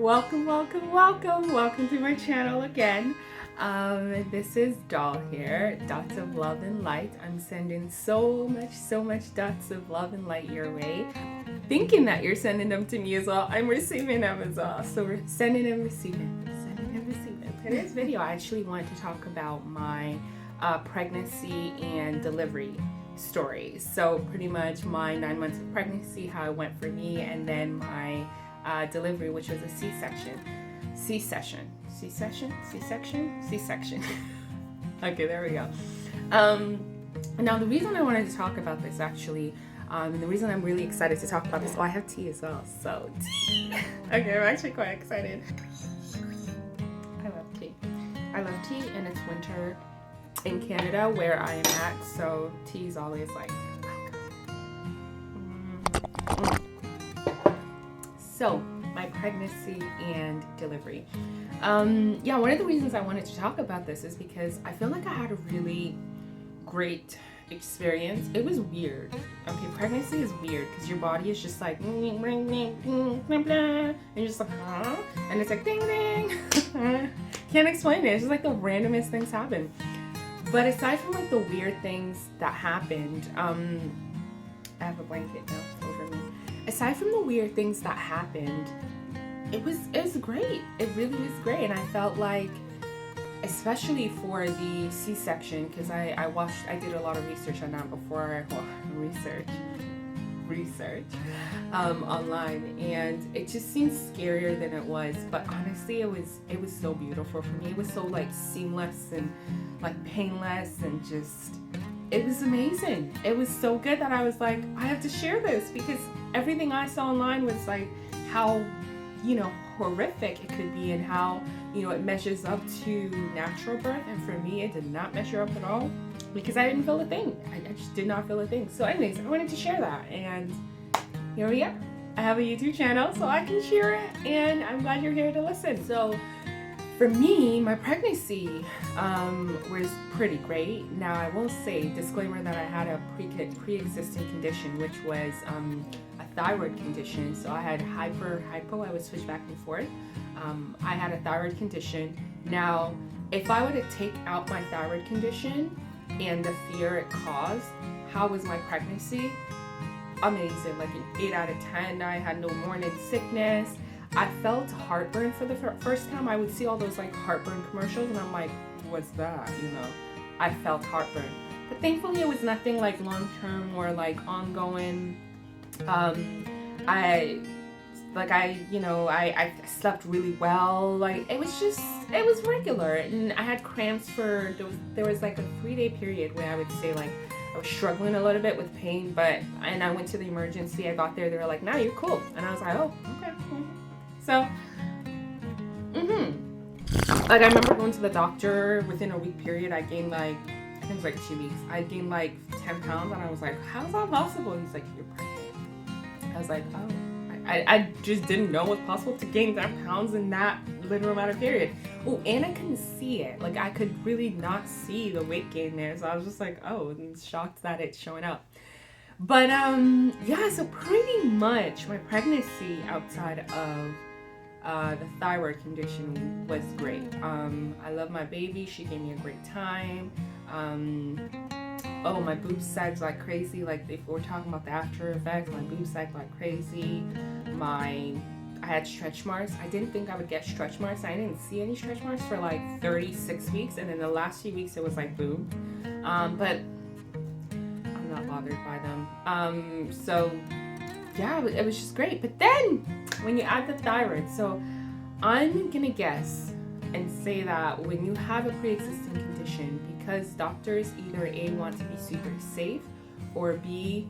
Welcome to my channel again. This is Doll here, Dots of Love and Light. I'm sending so much dots of love and light your way. Thinking that you're sending them to me as well. I'm receiving them as well. So we're sending and receiving. Today's video, I actually wanted to talk about my pregnancy and delivery stories. So pretty much my 9 months of pregnancy, how it went for me, and then my delivery, which was a C-section. Okay, there we go. Now the reason I wanted to talk about this actually, and the reason I'm really excited to talk about this, I have tea as well, so tea. Okay, I'm actually quite excited. I love tea, and it's winter in Canada where I am at, so tea is always like welcome. So my pregnancy and delivery. One of the reasons I wanted to talk about this is because I feel like I had a really great experience. It was weird. Okay, pregnancy is weird because your body is just like and you're just like, huh? And it's like ding ding. Can't explain it. It's just like the randomest things happen. But aside from like the weird things that happened, I have a blanket now over me. Aside from the weird things that happened, it was great. It really was great, and I felt like, especially for the C-section, because I did a lot of research on that before. Research online, and it just seemed scarier than it was. But honestly, it was so beautiful for me. It was so like seamless and like painless, and just it was amazing. It was so good that I was like, I have to share this, because everything I saw online was like how, horrific it could be, and how, it measures up to natural birth. And for me, it did not measure up at all, because I didn't feel a thing. I just did not feel a thing. So anyways, I wanted to share that, and here we are. I have a YouTube channel, so I can share it, and I'm glad you're here to listen. So for me, my pregnancy was pretty great. Now, I will say, disclaimer, that I had a pre-existing condition, which was a thyroid condition. So I had hypo, I would switch back and forth. I had a thyroid condition. Now, if I were to take out my thyroid condition and the fear it caused, how was my pregnancy? Amazing, like an 8 out of 10. I had no morning sickness. I felt heartburn for the first time. I would see all those like heartburn commercials, and I'm like, what's that? I felt heartburn. But thankfully it was nothing like long-term or like ongoing. I slept really well. Like it was regular, and I had cramps for, there was like a 3-day period where I would say like I was struggling a little bit with pain, and I went to the emergency. I got there, they were like, "Now you're cool," and I was like, "Oh, okay." So, like I remember going to the doctor within a week period. I gained like, I think it was like 2 weeks. I gained like 10 pounds, and I was like, "How's that possible?" He's like, "You're pregnant." I was like, "Oh." I just didn't know it was possible to gain 10 pounds in that little amount of period. Oh, and I couldn't see it. Like I could really not see the weight gain there. So I was just like, oh, and shocked that it's showing up. But so pretty much my pregnancy outside of the thyroid condition was great. I love my baby. She gave me a great time. My boobs sagged like crazy. Like if we're talking about the after effects, my boobs sagged like crazy. I had stretch marks. I didn't think I would get stretch marks. I didn't see any stretch marks for like 36 weeks, and then the last few weeks it was like boom. But I'm not bothered by them. It was just great. But then when you add the thyroid, so I'm gonna guess and say that when you have a pre-existing condition, because doctors either A, want to be super safe, or B,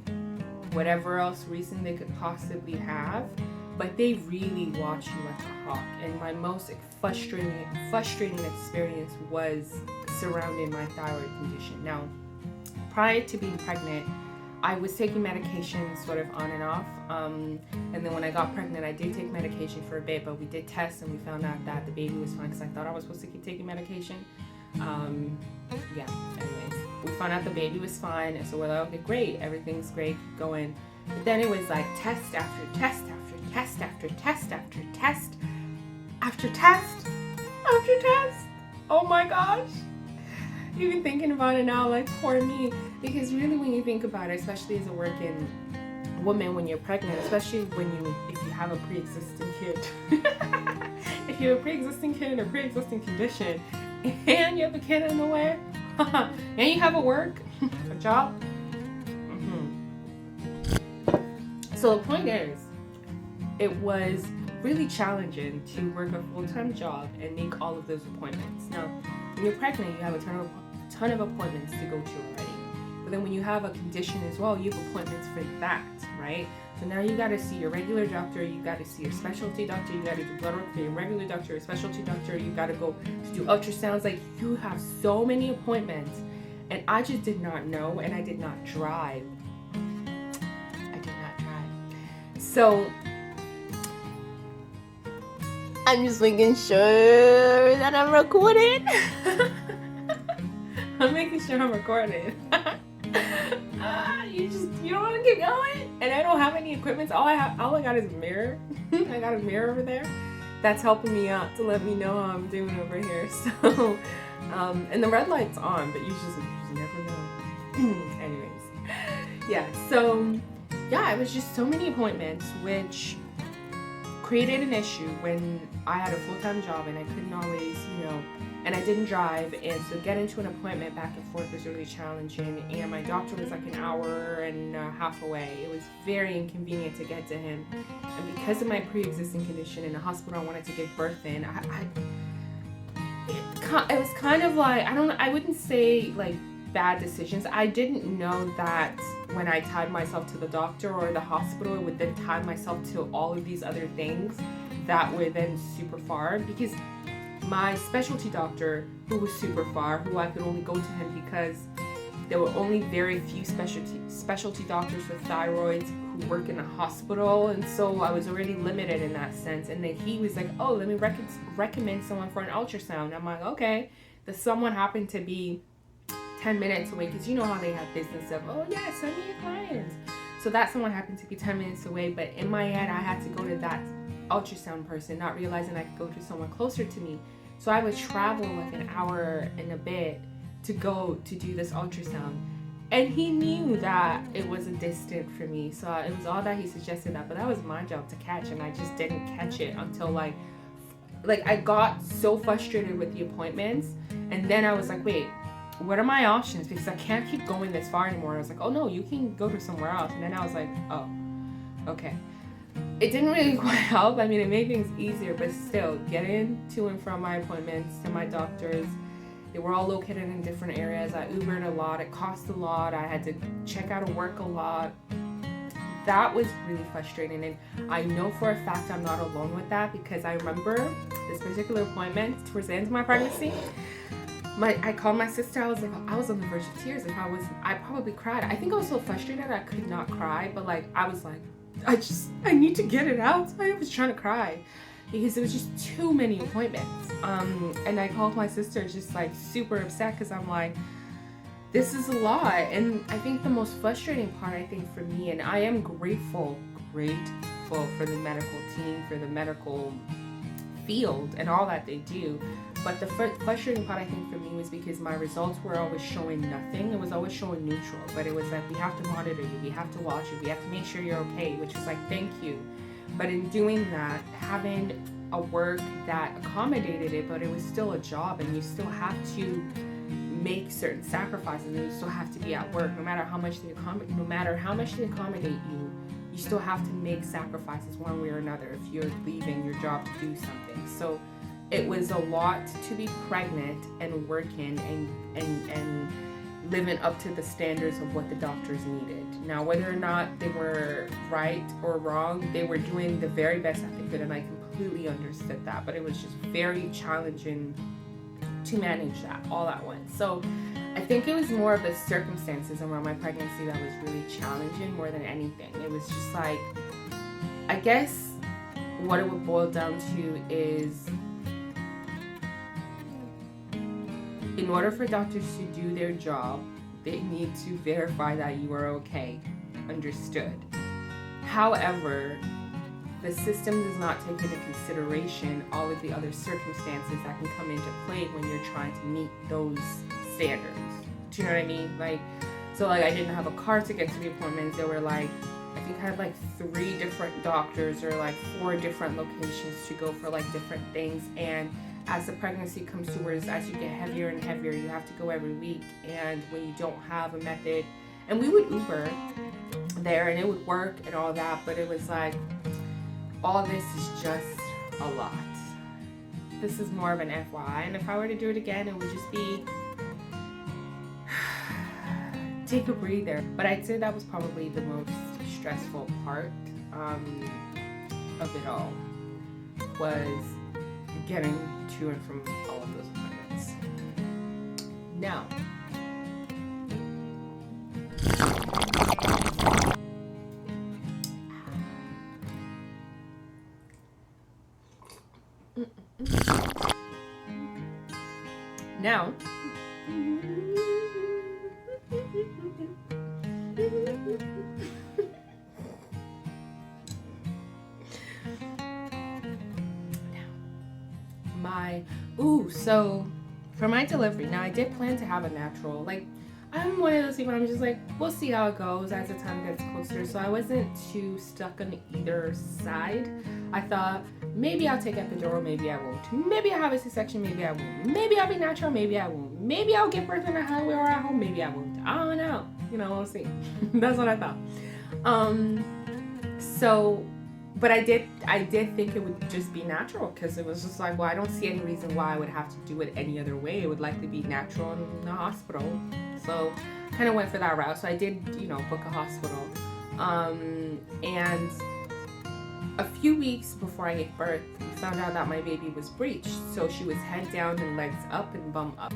whatever else reason they could possibly have, but they really watch you like a hawk. And my most frustrating experience was surrounding my thyroid condition. Now, prior to being pregnant, I was taking medication sort of on and off, and then when I got pregnant, I did take medication for a bit, but we did tests and we found out that the baby was fine, because I thought I was supposed to keep taking medication. Anyways, we found out the baby was fine, and so we're like, okay, great, everything's great, going. But then it was like test after test after test after test after test, test after test. Oh my gosh. Even thinking about it now, like, poor me. Because really, when you think about it, especially as a working woman, when you're pregnant, especially if you have a pre-existing kid, if you have a pre-existing kid or pre-existing condition, and you have a kid in the way, and you have a job. So the point is, it was really challenging to work a full-time job and make all of those appointments. Now, when you're pregnant, you have a ton of appointments to go to already. But then when you have a condition as well, you have appointments for that, right? So now you got to see your regular doctor, you got to see your specialty doctor, you got to do blood work for your regular doctor, your specialty doctor, you got to go to do ultrasounds. Like, you have so many appointments, and I just did not know, and I did not drive. So I'm just making sure that I'm recording. I'm making sure I'm recording. You don't want to keep going? And I don't have any equipment. All I got is a mirror. I got a mirror over there. That's helping me out to let me know how I'm doing over here. So, and the red light's on, but you just never know. Anyways, yeah. So. Yeah, it was just so many appointments, which created an issue when I had a full-time job and I couldn't always, and I didn't drive, and so getting to an appointment back and forth was really challenging, and my doctor was like an hour and a half away. It was very inconvenient to get to him, and because of my pre-existing condition in the hospital I wanted to give birth in, it was kind of like, I wouldn't say like bad decisions. I didn't know that when I tied myself to the doctor or the hospital, it would then tie myself to all of these other things that were then super far, because my specialty doctor, who was super far, who I could only go to him because there were only very few specialty doctors for thyroids who work in a hospital, and so I was already limited in that sense. And then he was like, oh, let me recommend someone for an ultrasound. I'm like, okay. The someone happened to be 10 minutes away, because you know how they have business of, oh yeah, send me your clients. So that someone happened to be 10 minutes away, but in my head I had to go to that ultrasound person, not realizing I could go to someone closer to me. So I would travel like an hour and a bit to go to do this ultrasound, and he knew that it was a distant for me, so it was all that he suggested that, but that was my job to catch, and I just didn't catch it until like I got so frustrated with the appointments, and then I was like, wait, what are my options? Because I can't keep going this far anymore. I was like, oh no, you can go to somewhere else. And then I was like, oh, okay. It didn't really quite help. I mean, it made things easier, but still, getting to and from my appointments to my doctors, they were all located in different areas. I Ubered a lot. It cost a lot. I had to check out of work a lot. That was really frustrating. And I know for a fact I'm not alone with that, because I remember this particular appointment towards the end of my pregnancy. I called my sister. I was like, I was on the verge of tears. I probably cried. I think I was so frustrated I could not cry, but like I was like, I need to get it out. I was trying to cry because it was just too many appointments. And I called my sister, just like super upset, because I'm like, this is a lot. And I think the most frustrating part, I think, for me, and I am grateful for the medical team, for the medical field and all that they do. But the frustrating part, I think, for me was because my results were always showing nothing. It was always showing neutral, but it was like, we have to monitor you, we have to watch you, we have to make sure you're okay, which was like, thank you. But in doing that, having a work that accommodated it, but it was still a job, and you still have to make certain sacrifices, and you still have to be at work, no matter how much they accommodate you. You still have to make sacrifices one way or another if you're leaving your job to do something. So it was a lot to be pregnant and working and living up to the standards of what the doctors needed. Now, whether or not they were right or wrong, they were doing the very best that they could, and I completely understood that. But it was just very challenging to manage that all at once. So I think it was more of the circumstances around my pregnancy that was really challenging more than anything. It was just like, I guess what it would boil down to is, in order for doctors to do their job, they need to verify that you are okay. Understood. However, the system does not take into consideration all of the other circumstances that can come into play when you're trying to meet those standards. Do you know what I mean? Like, so like I didn't have a car to get to the appointments. There were like, I think I had like 3 different doctors or like 4 different locations to go for like different things. And as the pregnancy comes towards, as you get heavier and heavier, you have to go every week. And when you don't have a method, and we would Uber there and it would work and all that, but it was like, all this is just a lot. This is more of an FYI, and if I were to do it again, it would just be take a breather. But I'd say that was probably the most stressful part of it all, was getting to and from all of those appointments. Now, so for my delivery, now I did plan to have a natural, like, I'm one of those people, I'm just like, we'll see how it goes as the time gets closer. So I wasn't too stuck on either side. I thought, maybe I'll take epidural, maybe I won't. Maybe I'll have a C-section, maybe I won't. Maybe I'll be natural, maybe I won't. Maybe I'll give birth in a highway or at home, maybe I won't. I don't know. You know, we'll see. That's what I thought. But I did think it would just be natural, because it was just like, well, I don't see any reason why I would have to do it any other way. It would likely be natural in the hospital. So kind of went for that route. So I did, book a hospital. And a few weeks before I gave birth, we found out that my baby was breached. So she was head down and legs up and bum up.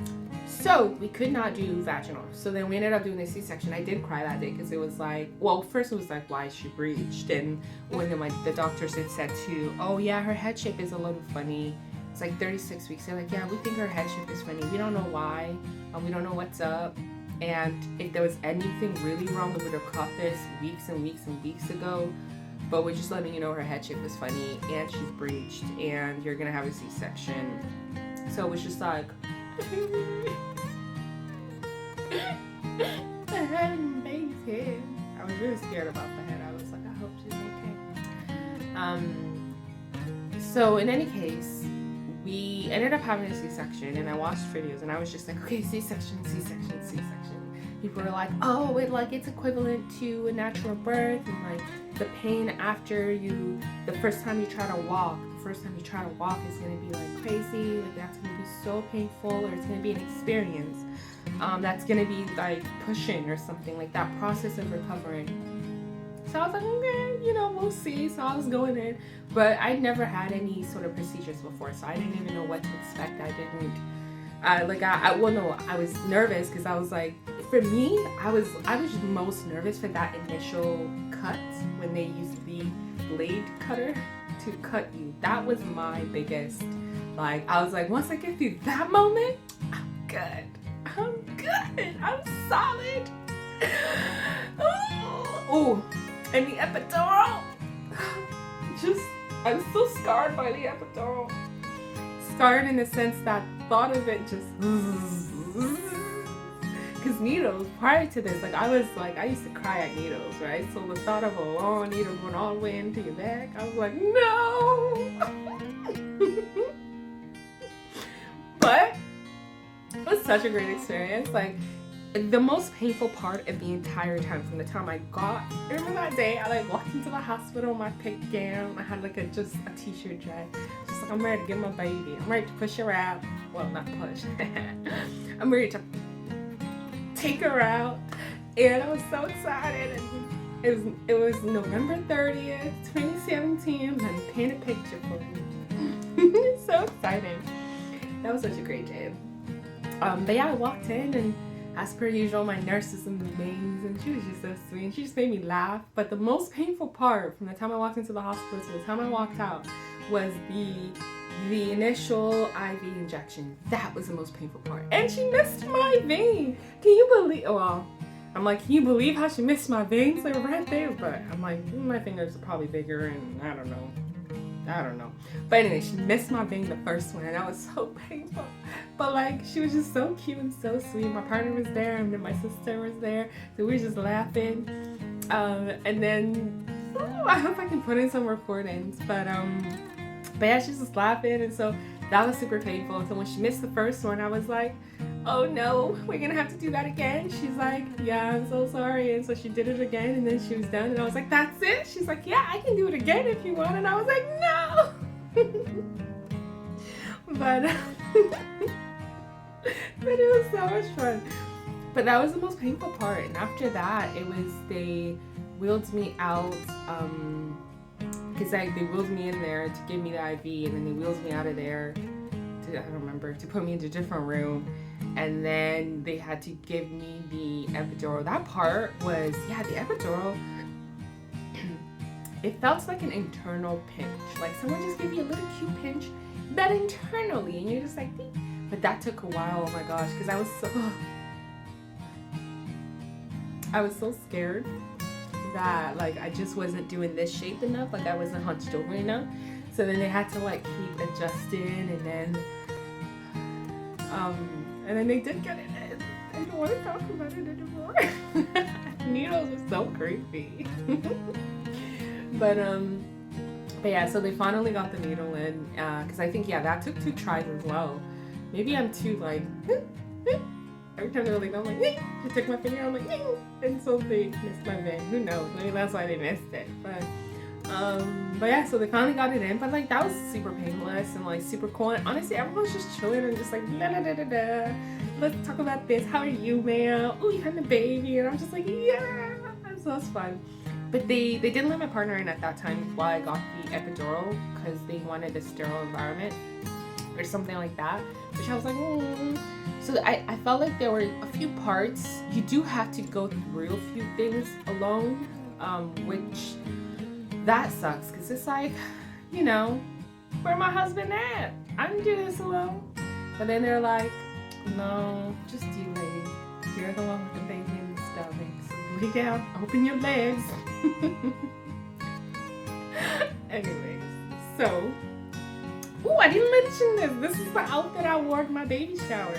So we could not do vaginal. So then we ended up doing a C-section. I did cry that day, because it was like, well, first it was like, why is she breached? And when the doctors had said too, oh yeah, her head shape is a little funny. It's like 36 weeks. They're like, yeah, we think her head shape is funny. We don't know why. We don't know what's up. And if there was anything really wrong, we would have caught this weeks and weeks and weeks ago. But we're just letting you know her head shape is funny and she's breached and you're gonna have a C-section. So it was just like, the head and baby's head. I was really scared about the head. I was like, I hope she's okay. So in any case, we ended up having a C-section, and I watched videos and I was just like, okay, C-section, C-section, C-section. People were like, oh, it's equivalent to a natural birth, and like the pain after the first time you try to walk is gonna be like crazy, like that's gonna be so painful, or it's gonna be an experience that's gonna be like pushing or something, like that process of recovering. So I was like, okay, we'll see. So I was going in, but I'd never had any sort of procedures before, so I didn't even know what to expect. I was nervous, because I was like, for me, I was most nervous for that initial cut when they used the blade cutter to cut you. That was my biggest, I was like, once I get through that moment, I'm good, I'm solid. Oh, and the epidural, I'm still scarred by the epidural. Scarred in the sense that thought of it just, because needles, prior to this, I used to cry at needles, right? So the thought of a long needle going all the way into your back, I was like, no! But it was such a great experience. The most painful part of the entire time, from the time I remember that day, I walked into the hospital in my pink gown. I had just a t-shirt dress. Just I'm ready to get my baby. I'm ready to push her out. Well, not push. I'm ready to take her out. And I was so excited. And it was November 30th, 2017. I'm gonna paint a picture for you. So exciting. That was such a great day. But yeah, I walked in, and as per usual, my nurse is amazing. She was just so sweet. She just made me laugh. But the most painful part, from the time I walked into the hospital to the time I walked out, was the initial IV injection. That was the most painful part. And she missed my vein. Can you believe? Well, I'm like, can you believe how she missed my veins? They were right there. But I'm like, my fingers are probably bigger, and I don't know. But anyway, she missed my vein the first one, and that was so painful. But like, she was just so cute and so sweet. My partner was there, and then my sister was there, so we were just laughing. And then I hope I can put in some recordings. But yeah, she's just laughing, and so that was super painful. So when she missed the first one, I was like, oh no, we're gonna have to do that again. She's like, yeah, I'm so sorry. And so she did it again, and then she was done, and I was like, that's it? She's like, yeah, I can do it again if you want. And I was like, no. but it was so much fun. But that was the most painful part. And after that, it was, they wheeled me out, because they wheeled me in there to give me the IV, and then they wheeled me out of there to, I don't remember, to put me into a different room. And then they had to give me the epidural. That part was, yeah, the epidural, it felt like an internal pinch. Like someone just gave you a little cute pinch, but internally. And you're just like, ding. But that took a while, oh my gosh, because I was so scared that like I just wasn't doing this shape enough. Like I wasn't hunched over enough. So then they had to like keep adjusting, and then they did get it in. I don't want to talk about it anymore. Needles are so creepy. But yeah, so they finally got the needle in, because I think, yeah, that took 2 tries as well. Maybe I'm too like, every time they're like, I'm like, she took my finger, I'm like, and so they missed my vein. Who knows? Maybe that's why they missed it. But yeah, so they finally got it in, but like that was super painless and like super cool. And honestly, everyone was just chilling and just like, la da da da da. Let's talk about this. How are you, man? Oh, you had a baby, and I'm just like, yeah. So it was fun. But they didn't let my partner in at that time while I got the epidural, because they wanted a sterile environment or something like that. Which I was like, So I felt like there were a few parts. You do have to go through a few things alone, which that sucks, because it's like, you know, where my husband at? I didn't do this alone. But then they're like, no, just you, lady. You're the one with the baby in the stomach. So lay down, open your legs. Anyways, so, I didn't mention this. This is the outfit I wore to my baby shower.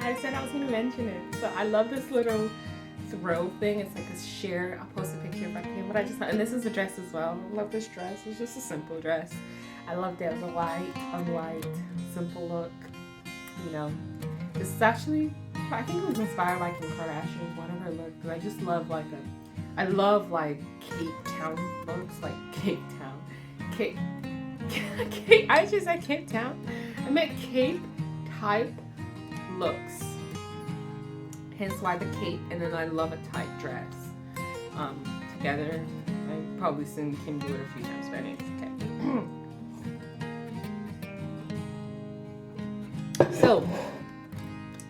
I said I was going to mention it. So I love this little throw thing. It's like a sheer. I'll post a picture if I can. But and this is a dress as well. I love this dress. It's just a simple dress. I loved it. It was a white, on white, simple look. You know, this is actually, I think it was inspired by Kim Kardashian, one of her looks. I just love I love Cape Town looks, like Cape Town. I just said Cape Town. I meant Cape type looks. Hence why the cape, and then I love a tight dress. Together. I've probably seen Kim do it a few times, but anyways, okay. So,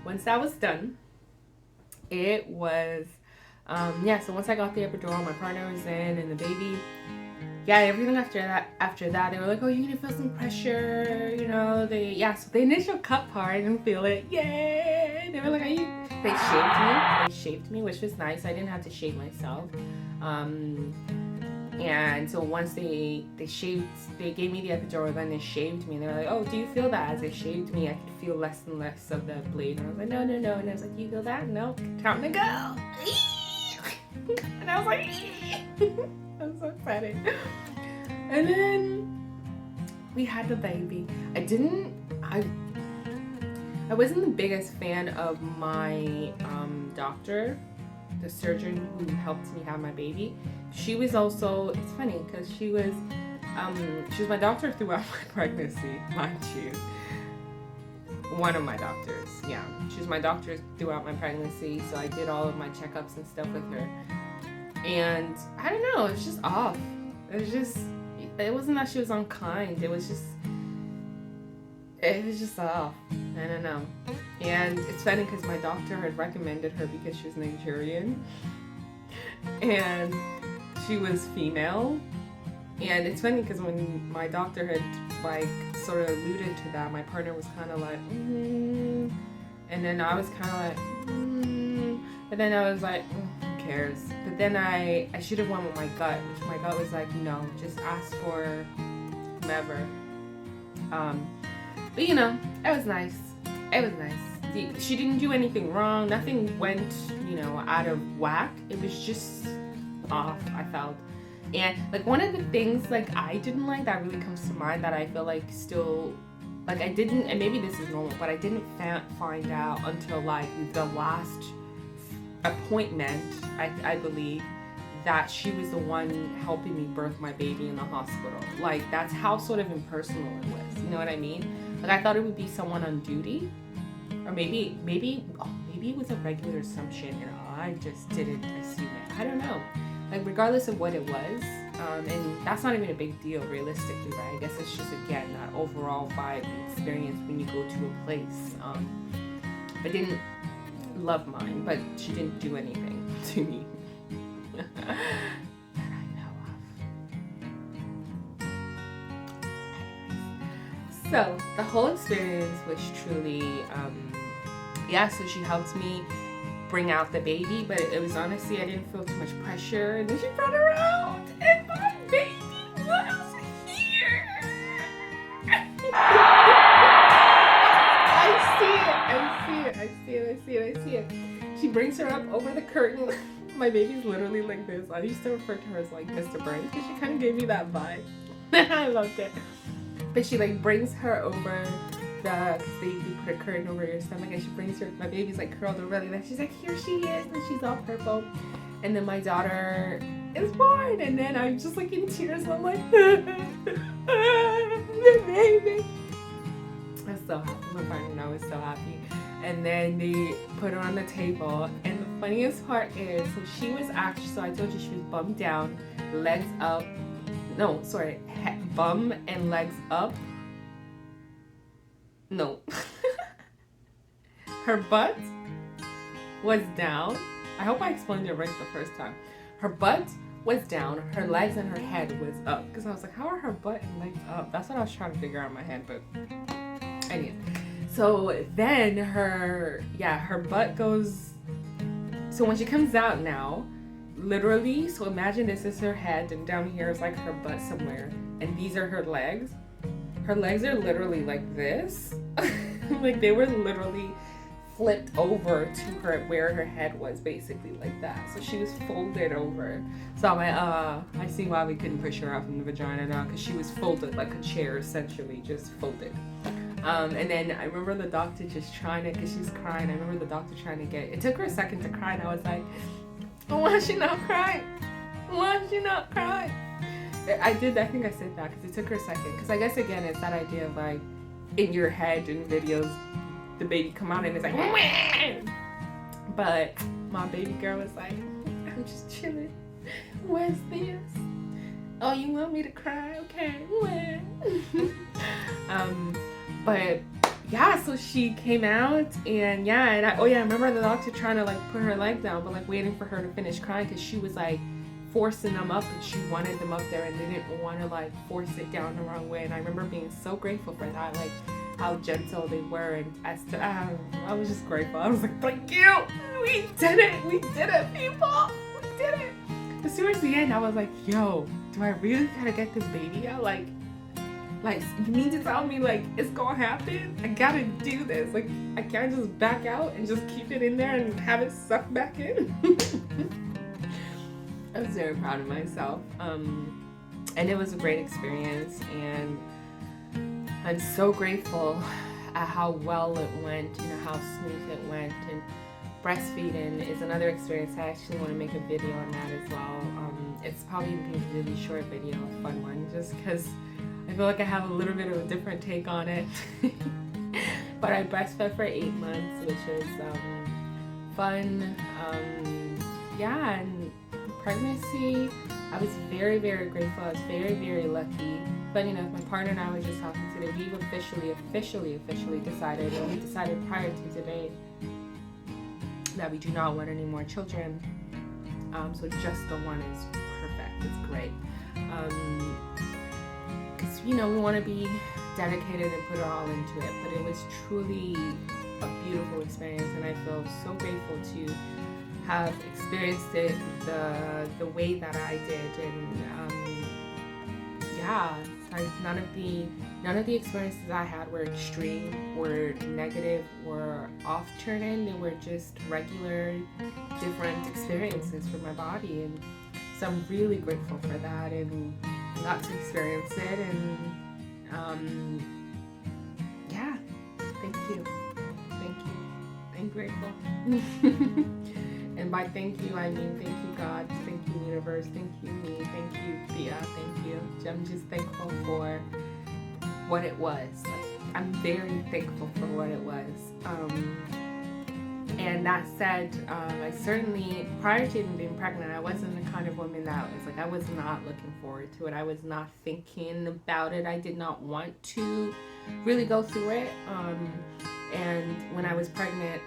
once that was done, it was, so once I got the epidural, my partner was in, and the baby, everything after that, they were like, oh, you're gonna feel some pressure, you know, so the initial cut part, I didn't feel it, yay, they were like, they shaved me, which was nice. I didn't have to shave myself, and so once they gave me the epidural, then they shaved me, and they were like, oh, do you feel that? As they shaved me, I could feel less and less of the blade, and I was like, no, and I was like, you feel that? No, time to go. And I was like, I'm so excited. And then we had the baby. I wasn't the biggest fan of my doctor, the surgeon who helped me have my baby. She was also, it's funny because she was my doctor throughout my pregnancy, mind you. One of my doctors, yeah. She was my doctor throughout my pregnancy, so I did all of my checkups and stuff with her. And I don't know, it was just off. It wasn't that she was unkind, it was just off. I don't know. And it's funny because my doctor had recommended her because she was Nigerian. And she was female. And it's funny because when my doctor had sort of alluded to that, my partner was kind of like, and then I was kind of like, But then I was like, who cares? But then I should have went with my gut, which my gut was like, no, just ask for whomever. But you know, it was nice. It was nice. She didn't do anything wrong. Nothing went, you know, out of whack. It was just off, I felt. And like one of the things like I didn't like that really comes to mind that I feel like still, like I didn't, and maybe this is normal, but I didn't find out until like the last appointment, I believe, that she was the one helping me birth my baby in the hospital. Like that's how sort of impersonal it was. You know what I mean? Like I thought it would be someone on duty, or maybe it was a regular assumption and I just didn't assume it. I don't know. Like regardless of what it was, and that's not even a big deal realistically, right? I guess it's just again that overall vibe experience when you go to a place. I didn't love mine, but she didn't do anything to me that I know of. So the whole experience was truly, so she helped me bring out the baby, but it was honestly, I didn't feel too much pressure. And then she brought her out, and my baby was here. I see it. She brings her up over the curtain. My baby's literally like this. I used to refer to her as like Mr. Burns because she kind of gave me that vibe. I loved it. But she like brings her over because they put a curtain over your stomach, and she brings her, my baby's like curled over really nice. She's like, here she is, and she's all purple. And then my daughter is born, and then I'm just like in tears. I'm like, the baby. I was so happy. My partner and I was so happy. And then they put her on the table, and the funniest part is, so she was actually, so I told you she was bum down, legs up, bum and legs up. No. Her butt was down. I hope I explained it right the first time. Her butt was down, her legs and her head was up. Because I was like, how are her butt and legs up? That's what I was trying to figure out in my head, but anyway. So then her butt goes, so when she comes out now, literally, so imagine this is her head and down here is like her butt somewhere. And these are her legs. Her legs are literally like this. Like they were literally flipped over to her where her head was, basically like that. So she was folded over. So I'm like, I see why we couldn't push her out from the vagina now, because she was folded like a chair, essentially, just folded. And then I remember the doctor just trying to, because she was crying, I remember the doctor trying to it took her a second to cry, and I was like, why is she not crying? Why is she not crying? I think I said that because it took her a second. Because I guess, again, it's that idea of like, in your head in videos, the baby come out and it's like, wah! But my baby girl was like, I'm just chilling. What's this? Oh, you want me to cry? Okay. But yeah, so she came out, and I remember the doctor trying to like put her leg down, but like waiting for her to finish crying because she was like forcing them up, and she wanted them up there, and they didn't want to like force it down the wrong way. And I remember being so grateful for that, like how gentle they were, and I was just grateful. I was like, thank you, we did it, people, we did it. But towards the end, I was like, yo, do I really gotta get this baby out? Like you mean to tell me like it's gonna happen? I gotta do this. Like I can't just back out and just keep it in there and have it sucked back in. I was very proud of myself, and it was a great experience, and I'm so grateful at how well it went, how smooth it went. And breastfeeding is another experience. I actually want to make a video on that as well. It's probably going to be a really short video, a fun one, just because I feel like I have a little bit of a different take on it. But I breastfed for 8 months, which was fun. And pregnancy, I was very, very grateful. I was very, very lucky. But my partner and I were just talking today. We've officially decided, and we decided prior to today, that we do not want any more children. So just the one is perfect. It's great. Because we want to be dedicated and put it all into it. But it was truly a beautiful experience, and I feel so grateful to have experienced it the way that I did, and yeah, like none of the experiences I had were extreme, were negative, were off-turning. They were just regular, different experiences for my body, and so I'm really grateful for that, and I got to experience it, and yeah, thank you, thank you, I'm grateful. And by thank you, I mean thank you, God, thank you, universe, thank you, me, thank you, Thea, thank you. I'm just thankful for what it was. Like, I'm very thankful for what it was. And that said, I certainly, prior to even being pregnant, I wasn't the kind of woman that was like, I was not looking forward to it. I was not thinking about it. I did not want to really go through it. And when I was pregnant,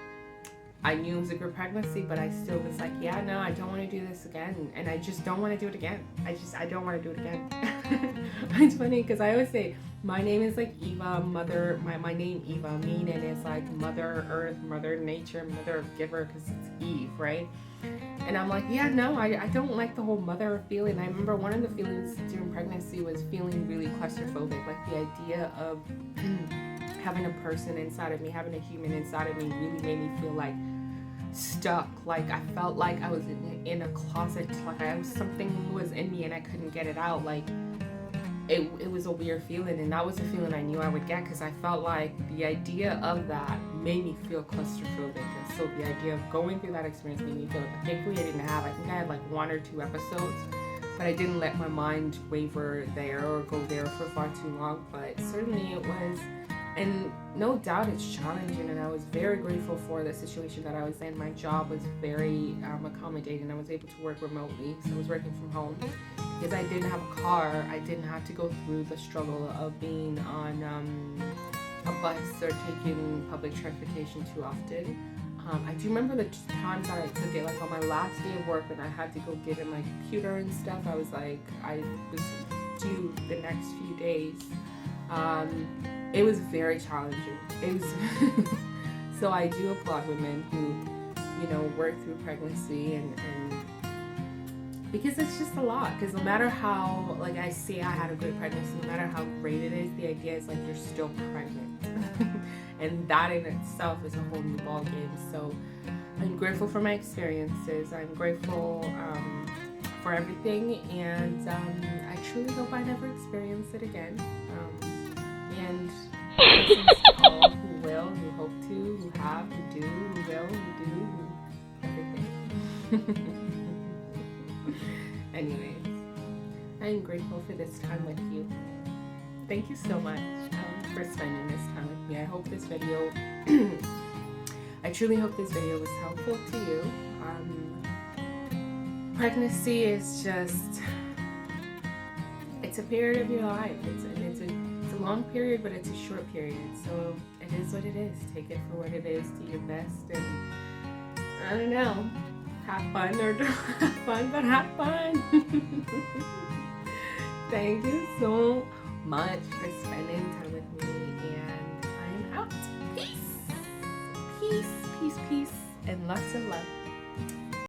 I knew it was a good pregnancy, but I still was like, yeah, no, I don't want to do this again. And I just don't want to do it again. I don't want to do it again. It's funny because I always say, my name is like Eva, mother, my name Eva, meaning is like Mother Earth, Mother Nature, Mother Giver, because it's Eve, right? And I'm like, yeah, no, I don't like the whole mother feeling. I remember one of the feelings during pregnancy was feeling really claustrophobic, like the idea of having a person inside of me, having a human inside of me really made me feel like stuck. Like I felt like I was in a closet, like something was in me and I couldn't get it out. Like it was a weird feeling, and that was a feeling I knew I would get because I felt like the idea of that made me feel claustrophobic. And so the idea of going through that experience made me feel like, thankfully I didn't have, I think I had like 1 or 2 episodes, but I didn't let my mind waver there or go there for far too long. But certainly it was, and no doubt it's challenging, and I was very grateful for the situation that I was in. My job was very accommodating. I was able to work remotely, so I was working from home. Because I didn't have a car, I didn't have to go through the struggle of being on a bus or taking public transportation too often. I do remember the times that I took it, like on my last day of work when I had to go get in my computer and stuff. I was like, I was due the next few days. It was very challenging. It was so I do applaud women who, you know, work through pregnancy and because it's just a lot. Because no matter how, like I say, I had a great pregnancy, no matter how great it is, the idea is like you're still pregnant. And that in itself is a whole new ball game. So I'm grateful for my experiences. I'm grateful for everything, and I truly hope I never experience it again. And blessings to all who will, who hope to, who have, who do, who will, who do, everything. Anyways, I'm grateful for this time with you. Thank you so much for spending this time with me. I hope this video, I truly hope this video was helpful to you. Pregnancy is just, it's a period of your life. It's a long period, but it's a short period. So it is what it is. Take it for what it is. Do your best, and I don't know, have fun or don't have fun, but have fun. Thank you so much for spending time with me, and I'm out. Peace, peace, peace, peace, and lots of love.